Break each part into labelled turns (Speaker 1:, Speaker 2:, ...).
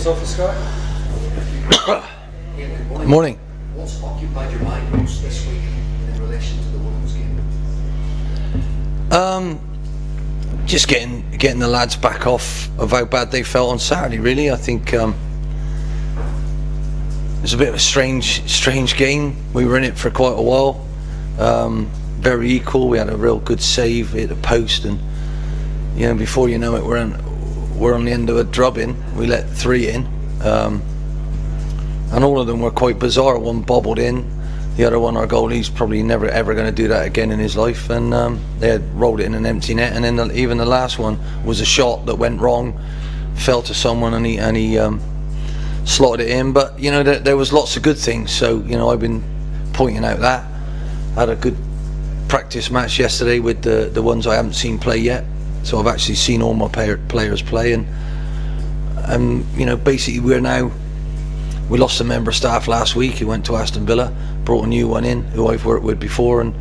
Speaker 1: Ian's office guy.
Speaker 2: Good morning.
Speaker 3: What's occupied your mind most this week in relation to the women's game?
Speaker 2: Just getting the lads back off of how bad they felt on Saturday. Really, I think it was a bit of a strange game. We were in it for quite a while. Very equal. We had a real good save, hit the post, and before you know it, we're on the end of a drubbing. We let 3 in, and all of them were quite bizarre. One bobbled in, the other one, our goalie's probably never ever going to do that again in his life, and they had rolled it in an empty net. And then even the last one was a shot that went wrong, fell to someone, and he slotted it in. But there was lots of good things. So I've been pointing out that. Had a good practice match yesterday with the ones I haven't seen play yet. So I've actually seen all my players play, and basically we lost a member of staff last week who went to Aston Villa, brought a new one in who I've worked with before, and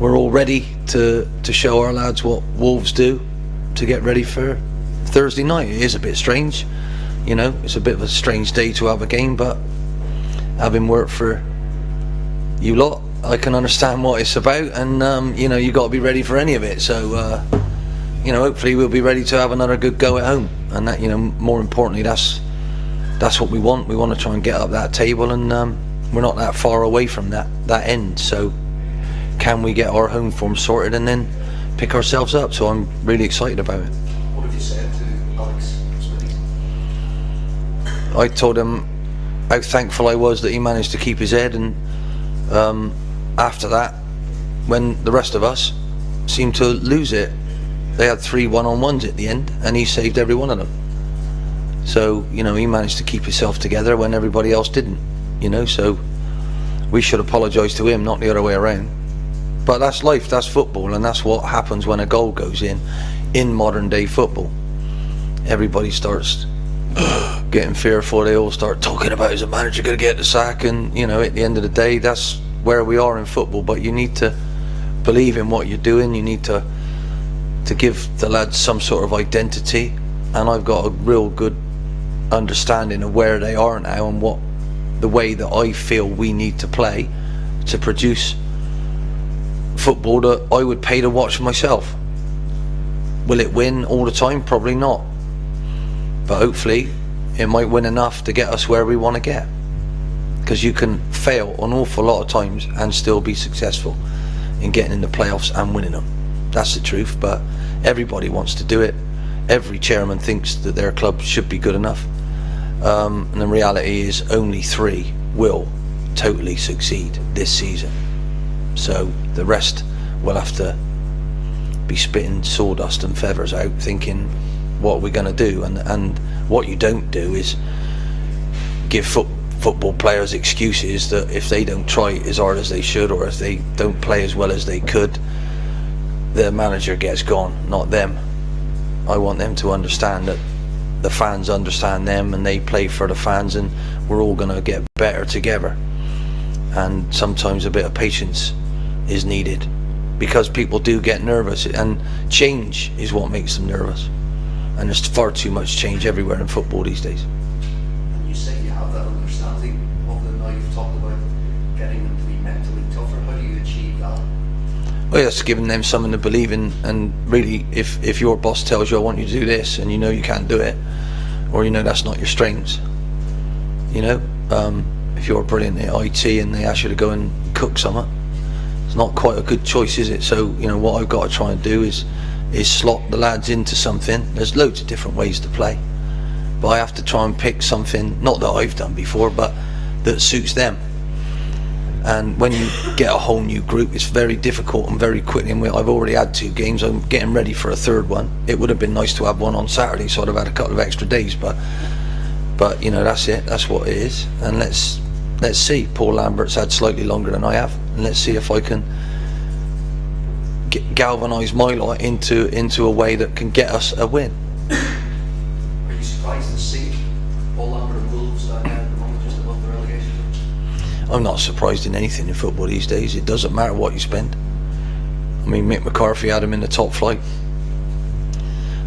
Speaker 2: we're all ready to show our lads what Wolves do to get ready for Thursday night. It is a bit strange, it's a bit of a strange day to have a game, but having worked for you lot, I can understand what it's about, and you got to be ready for any of it. So hopefully we'll be ready to have another good go at home, and that more importantly, that's what we want. We want to try and get up that table, and we're not that far away from that end. So can we get our home form sorted and then pick ourselves up? So I'm really excited about it.
Speaker 3: What have you said to Alex Smith?
Speaker 2: I told him how thankful I was that he managed to keep his head, and after that, when the rest of us seemed to lose it, they had 3 one-on-ones at the end, and he saved every one of them. So he managed to keep himself together when everybody else didn't. So we should apologise to him, not the other way around. But that's life, that's football, and that's what happens when a goal goes in modern day football. Everybody starts getting fearful. They all start talking about, is the manager going to get the sack? And at the end of the day, that's where we are in football. But you need to believe in what you're doing. You need to give the lads some sort of identity, and I've got a real good understanding of where they are now and what the way that I feel we need to play to produce football that I would pay to watch myself. Will it win all the time? Probably not, but hopefully it might win enough to get us where we want to get, because you can fail an awful lot of times and still be successful in getting in the playoffs and winning them. That's the truth. But everybody wants to do it. Every chairman thinks that their club should be good enough, and the reality is only 3 will totally succeed this season. So the rest will have to be spitting sawdust and feathers out, thinking, what are we going to do? And what you don't do is give football players excuses that if they don't try as hard as they should, or if they don't play as well as they could, the manager gets gone, not them. I want them to understand that the fans understand them, and they play for the fans, and we're all going to get better together. And sometimes a bit of patience is needed, because people do get nervous, and change is what makes them nervous. And there's far too much change everywhere in football these days.
Speaker 3: And you say you have that understanding of them now. You've talked about getting them to be mentally tougher. How do you achieve that?
Speaker 2: Well, that's giving them something to believe in, and really, if your boss tells you, I want you to do this, and you can't do it, or that's not your strengths, if you're brilliant at IT and they ask you to go and cook something, it's not quite a good choice, is it? So what I've got to try and do is slot the lads into something. There's loads of different ways to play, but I have to try and pick something, not that I've done before, but that suits them. And when you get a whole new group, it's very difficult, and very quickly, and I've already had 2 games, I'm getting ready for a 3rd one. It would have been nice to have one on Saturday, so I'd have had a couple of extra days, but that's it, that's what it is. And let's see. Paul Lambert's had slightly longer than I have, and let's see if I can galvanise my lot into a way that can get us a win.
Speaker 3: Are you surprised to see Paul Lambert and Wolves down there at the moment, just above the relegation?
Speaker 2: I'm not surprised in anything in football these days. It doesn't matter what you spend. I mean, Mick McCarthy had him in the top flight.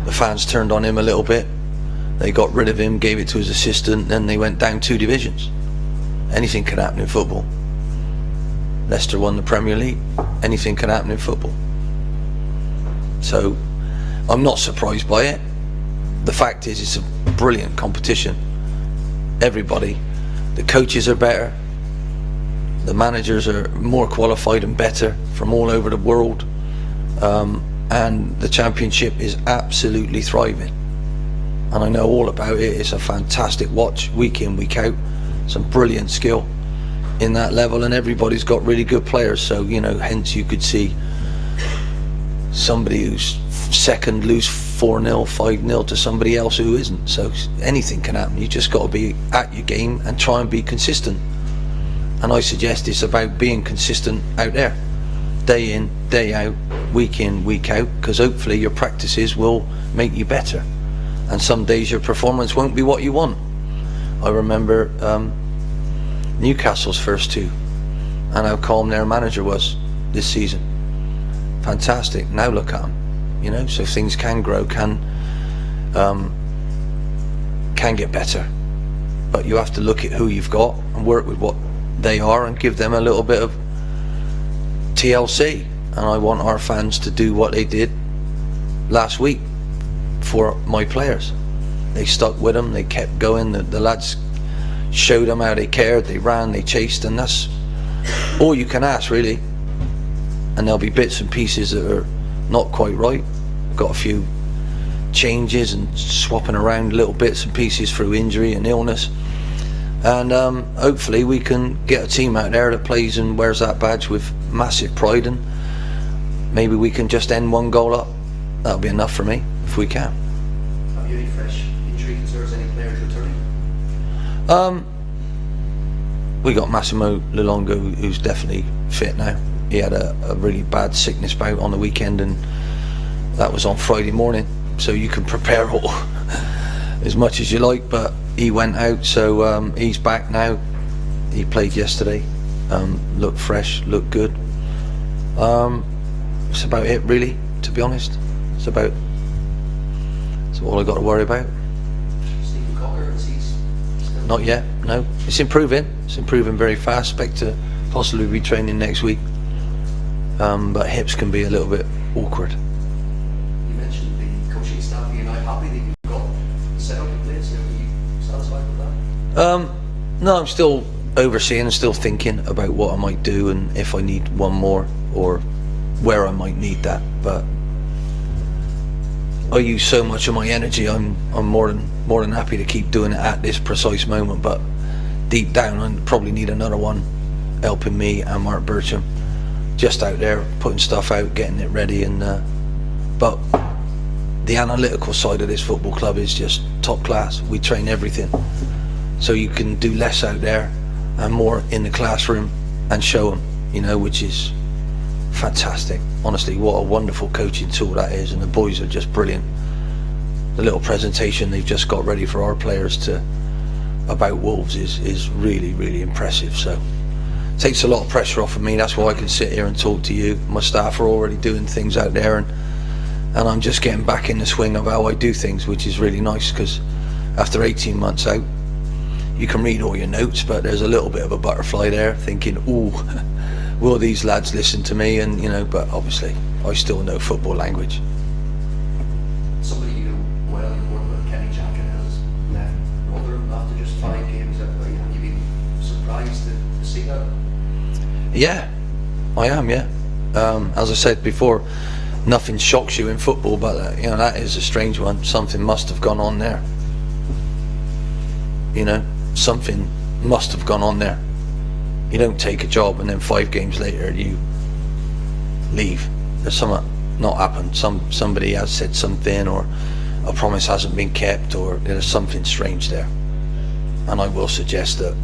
Speaker 2: The fans turned on him a little bit. They got rid of him, gave it to his assistant, then they went down 2 divisions. Anything can happen in football. Leicester won the Premier League. Anything can happen in football. So I'm not surprised by it. The fact is, it's a brilliant competition. Everybody, the coaches are better, the managers are more qualified and better from all over the world, and the championship is absolutely thriving. And I know all about it. It's a fantastic watch, week in, week out. Some brilliant skill in that level, and everybody's got really good players. So, you know, hence you could see somebody who's second lose 4-0, 5-0 to somebody else who isn't. So anything can happen. You just got to be at your game and try and be consistent. And I suggest it's about being consistent out there, day in, day out, week in, week out, because hopefully your practices will make you better. And some days your performance won't be what you want. I remember Newcastle's first 2 and how calm their manager was this season. Fantastic. Now look at them. You know, so things can grow, can get better. But you have to look at who you've got and work with what they are and give them a little bit of TLC. And I want our fans to do what they did last week for my players. They stuck with them, they kept going, the lads showed them how they cared, they ran, they chased, and that's all you can ask, really. And there'll be bits and pieces that are not quite right. Got a few changes and swapping around little bits and pieces through injury and illness, and hopefully we can get a team out there that plays and wears that badge with massive pride, and maybe we can just end 1 goal up. That'll be enough for me if we can.
Speaker 3: Have you any fresh injury concerns, any players returning?
Speaker 2: We got Massimo Luongo, who's definitely fit now. He had a really bad sickness bout on the weekend, and that was on Friday morning, so you can prepare all as much as you like, but he went out, so he's back now. He played yesterday, looked fresh, looked good. It's about it, really, to be honest. It's all I got to worry about.
Speaker 3: Stephen Cocker, is he still?
Speaker 2: Not yet, no. It's improving very fast. Expect to possibly be training next week, but hips can be a little bit awkward.
Speaker 3: You mentioned the coaching staff. Are you now happy that you've got the setup in place? Are you satisfied with that?
Speaker 2: No, I'm still overseeing and still thinking about what I might do and if I need one more or where I might need that. But I use so much of my energy. I'm more than happy to keep doing it at this precise moment. But deep down, I probably need another one helping me and Mark Bircham, just out there putting stuff out, getting it ready. And but the analytical side of this football club is just top class. We train everything, so you can do less out there and more in the classroom and show them, you know, which is fantastic. Honestly, what a wonderful coaching tool that is, and the boys are just brilliant. The little presentation they've just got ready for our players about Wolves is really, really impressive. So it takes a lot of pressure off of me. That's why I can sit here and talk to you. My staff are already doing things out there, and I'm just getting back in the swing of how I do things, which is really nice, because after 18 months out, you can read all your notes, but there's a little bit of a butterfly there, thinking, ooh, will these lads listen to me? And, you know, but obviously I still know football language.
Speaker 3: Somebody you know well, you work with, Kenny Jackett, has left Rotherham after just 5 games. Have you been surprised to see that?
Speaker 2: Yeah, I am, yeah. As I said before, nothing shocks you in football, but you know, that is a strange one. Something must have gone on there. You know, something must have gone on there. You don't take a job and then 5 games later you leave. There's something not happened. Somebody has said something, or a promise hasn't been kept, or there's something strange there. And I will suggest that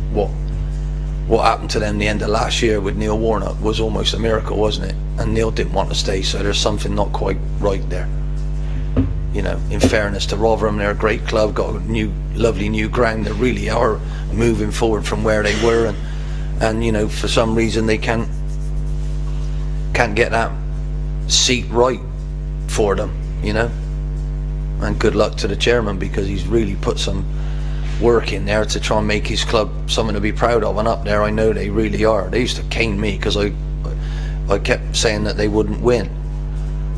Speaker 2: what happened to them the end of last year with Neil Warnock was almost a miracle, wasn't it? And Neil didn't want to stay, so there's something not quite right there. You know, in fairness to Rotherham, they're a great club, got a lovely new ground. They really are moving forward from where they were, and you know, for some reason they can't get that seat right for them, you know. and good luck to the chairman, because he's really put some work in there to try and make his club something to be proud of. And up there, I know they really are. They used to cane me because I kept saying that they wouldn't win,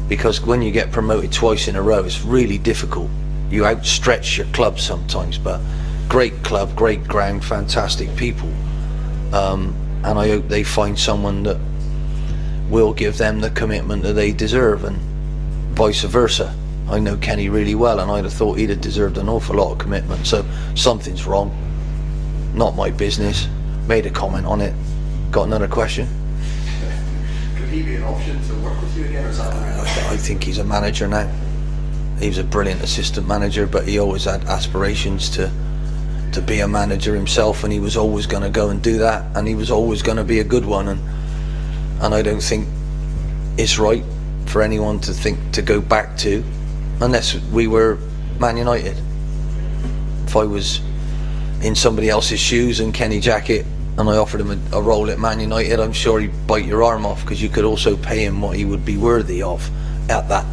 Speaker 2: because when you get promoted twice in a row, it's really difficult. You outstretch your club sometimes, but great club, great ground, fantastic people, and I hope they find someone that will give them the commitment that they deserve, and vice versa. I know Kenny really well, and I'd have thought he'd have deserved an awful lot of commitment. So something's wrong. Not my business. Made a comment on it. Got another question?
Speaker 3: Could he be an option to work with you again, or is that?
Speaker 2: I think he's a manager now. He was a brilliant assistant manager, but he always had aspirations to be a manager himself, and he was always going to go and do that, and he was always going to be a good one. And I don't think it's right for anyone to think to go back to, unless we were Man United. If I was in somebody else's shoes and Kenny Jackett, and I offered him a role at Man United, I'm sure he'd bite your arm off, because you could also pay him what he would be worthy of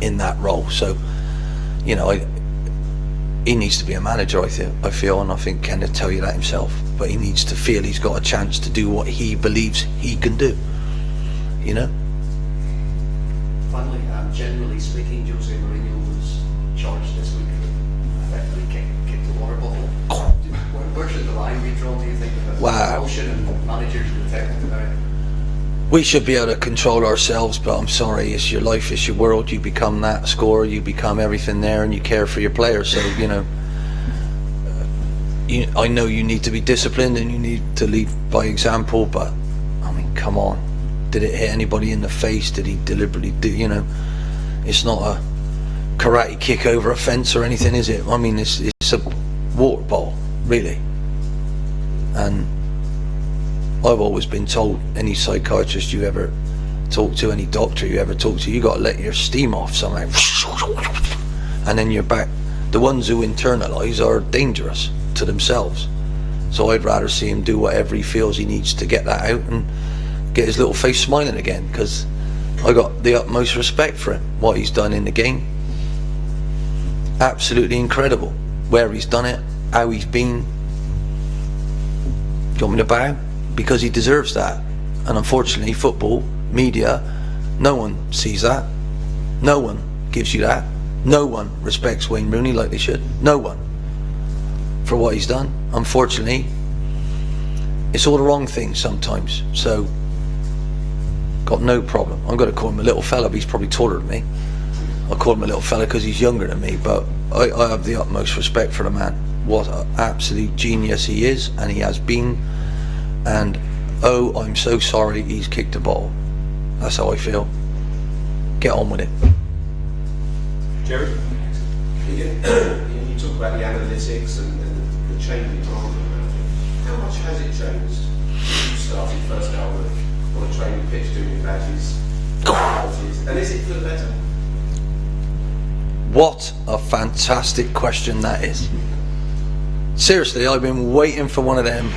Speaker 2: in that role. So, you know, he needs to be a manager, I feel, and I think Ken would tell you that himself. But he needs to feel he's got a chance to do what he believes he can do. You know.
Speaker 3: Finally, generally speaking, Jose Mourinho was charged this week with effectively kicked the water bottle. Where should the line be drawn, do you think, of emotion and managers and technical about it?
Speaker 2: We should be able to control ourselves, but I'm sorry, it's your life, it's your world. You become that scorer, you become everything there, and you care for your players. So, you know, I know you need to be disciplined and you need to lead by example, but I mean, come on. Did it hit anybody in the face? Did he deliberately do, you know? It's not a karate kick over a fence or anything, is it? I mean, it's a water ball, really. And I've always been told, any psychiatrist you ever talk to, any doctor you ever talk to, you got to let your steam off somehow, and then you're back. The ones who internalise are dangerous to themselves. So I'd rather see him do whatever he feels he needs to get that out and get his little face smiling again, because I got the utmost respect for him. What he's done in the game, absolutely incredible. Where he's done it, how he's been. Do you want me to bow? Because he deserves that. And unfortunately, football, media, no one sees that. No one gives you that. No one respects Wayne Rooney like they should. No one. For what he's done. Unfortunately, it's all the wrong things sometimes. So, got no problem. I'm going to call him a little fella, but he's probably taller than me. I call him a little fella because he's younger than me, but I have the utmost respect for the man. What an absolute genius he is, and he has been. And oh, I'm so sorry he's kicked a ball. That's how I feel. Get on with it.
Speaker 1: Chery, you talk about the analytics and the changing time. How much has it changed? You started first out on a training pitch doing your badges, and is it for the better?
Speaker 2: What a fantastic question that is. Seriously, I've been waiting for one of them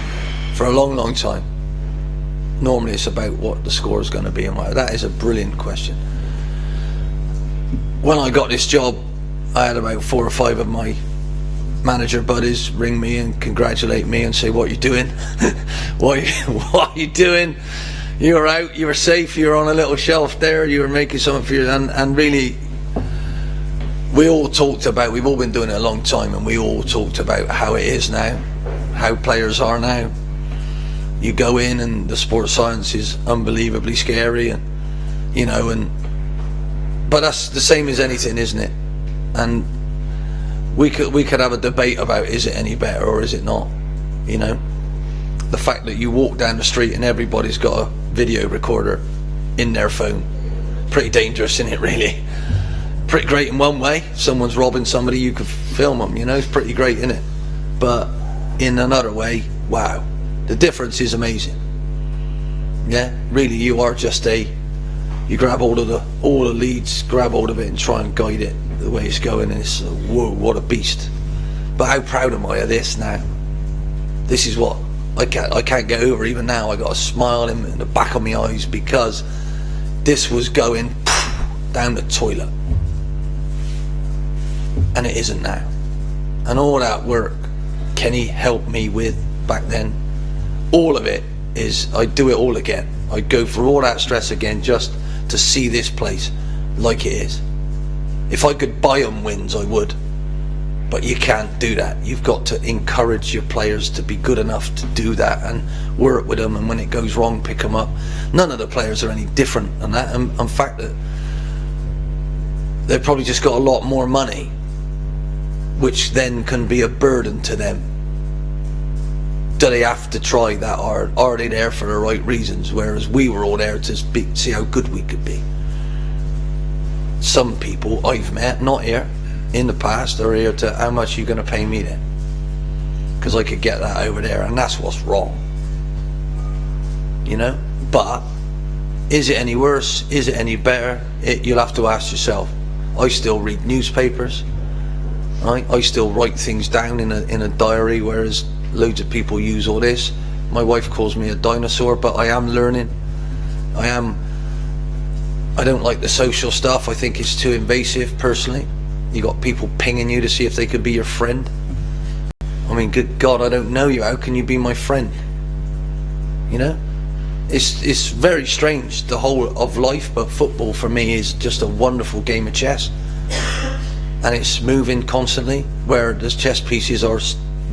Speaker 2: for a long, long time. Normally it's about what the score is going to be and whatever. That is a brilliant question. When I got this job, I had about 4 or 5 of my manager buddies ring me and congratulate me and say, what are you doing? what are you doing? You were out, you were safe, you were on a little shelf there, you were making something for you. And really, we all talked about, we've all been doing it a long time, and we all talked about how it is now, how players are now. You go in and the sports science is unbelievably scary, and you know, but that's the same as anything, isn't it? And we could have a debate about, is it any better or is it not? You know, the fact that you walk down the street and everybody's got a video recorder in their phone, pretty dangerous, isn't it, really? Pretty great in one way. Someone's robbing somebody, you could film them, you know, it's pretty great, isn't it? But in another way, wow, the difference is amazing. Yeah, really, you are just you grab hold of all the leads, grab hold of it and try and guide it the way it's going, and it's whoa, what a beast. But how proud am I of this now? This is what I can't get over even now. I got a smile in the back of my eyes, because this was going down the toilet. and it isn't now. And all that work Kenny helped me with back then, all of it is, I'd do it all again. I'd go through all that stress again just to see this place like it is. If I could buy them wins, I would. But you can't do that. You've got to encourage your players to be good enough to do that and work with them, and when it goes wrong, pick them up. None of the players are any different than that. And in fact, they've probably just got a lot more money, which then can be a burden to them. Do they have to try that hard? Are they there for the right reasons? Whereas we were all there to see how good we could be. Some people I've met, not here, in the past, are here to, how much are you going to pay me then? Because I could get that over there, and that's what's wrong. You know? But is it any worse? Is it any better? You'll have to ask yourself. I still read newspapers. Right? I still write things down in a diary, whereas loads of people use all this. My wife calls me a dinosaur, but I am learning. I don't like the social stuff. I think it's too invasive, personally. You got people pinging you to see if they could be your friend. I mean, good God, I don't know you. How can you be my friend? You know? It's very strange, the whole of life, but football for me is just a wonderful game of chess. And it's moving constantly, where the chess pieces are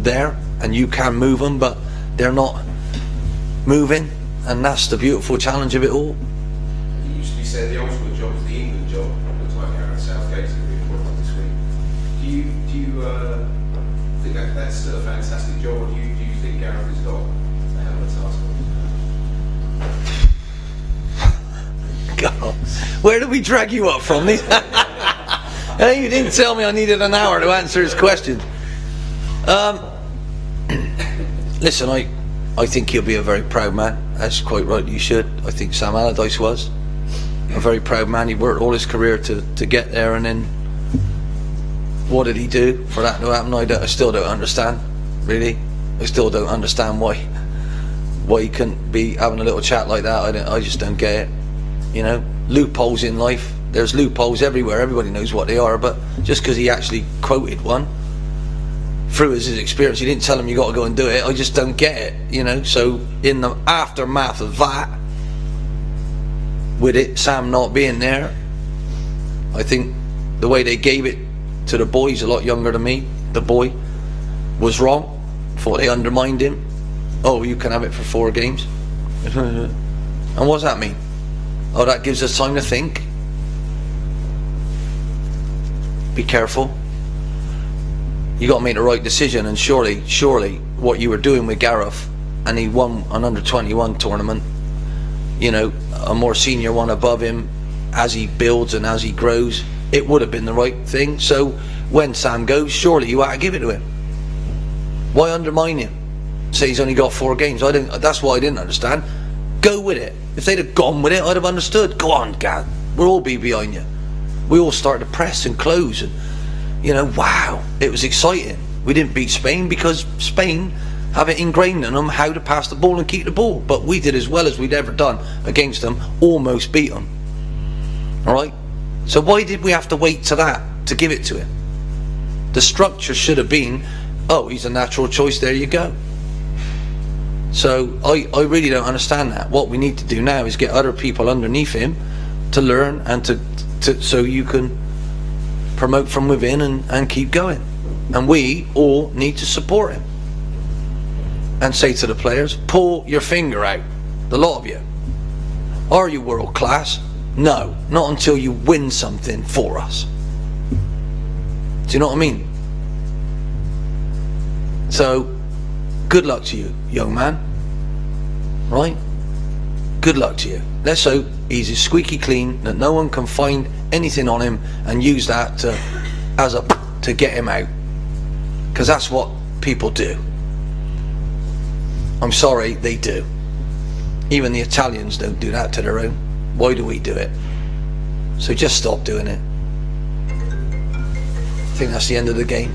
Speaker 2: there and you can move them, but they're not moving, and that's the beautiful challenge of it all.
Speaker 1: It used to be said the ultimate job is the England job. Looks like Gareth Southgate's going to be appointed this week. Do you think that's still a fantastic job, or do you think Gareth has got a hell of a task on?
Speaker 2: God, where did we drag you up from? Hey, you didn't tell me I needed an hour to answer his question. Listen, I think he'll be a very proud man. That's quite right, you should. I think Sam Allardyce was a very proud man. He worked all his career to get there, and then what did he do for that to happen? I still don't understand, really. I still don't understand why he couldn't be having a little chat like that. I just don't get it. You know, loopholes in life. There's loopholes everywhere. Everybody knows what they are. But just because he actually quoted one through his experience, he didn't tell him you got to go and do it. I just don't get it. You know. So in the aftermath of that, with it, Sam not being there, I think the way they gave it to the boy, he's a lot younger than me, the boy, was wrong. Thought they undermined him. Oh, you can have it for 4 games. And what does that mean? Oh, that gives us time to think. Be careful. You got to make the right decision, and surely what you were doing with Gareth, and he won an under-21 tournament, you know, a more senior one above him, as he builds and as he grows, it would have been the right thing. So when Sam goes, surely you ought to give it to him. Why undermine him? Say he's only got 4 games. That's what I didn't understand. Go with it. If they'd have gone with it, I'd have understood. Go on, Gad. We'll all be behind you. We all started to press and close, and you know, wow, it was exciting. We didn't beat Spain because Spain have it ingrained in them how to pass the ball and keep the ball, but we did as well as we'd ever done against them, almost beat them. Alright, so why did we have to wait to that to give it to him? The structure should have been, oh, he's a natural choice, there you go. So I really don't understand that. What we need to do now is get other people underneath him to learn, and to so you can promote from within and keep going. And we all need to support him and say to the players, pull your finger out, the lot of you. Are you world class? No, not until you win something for us. Do you know what I mean? So good luck to you, young man. Right? Good luck to you. Let's hope he's as squeaky clean that no one can find anything on him and use that to get him out, because that's what people do. I'm sorry, they do. Even the Italians don't do that to their own. Why do we do it? So just stop doing it. I think that's the end of the game.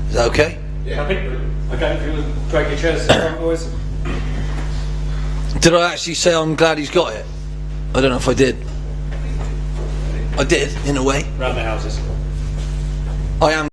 Speaker 2: Is that okay?
Speaker 4: Yeah. Okay, if you would drag your chairs to the front, boys.
Speaker 2: Did I actually say I'm glad he's got it? I don't know if I did. I did, in a way.
Speaker 4: Round the houses.
Speaker 2: I am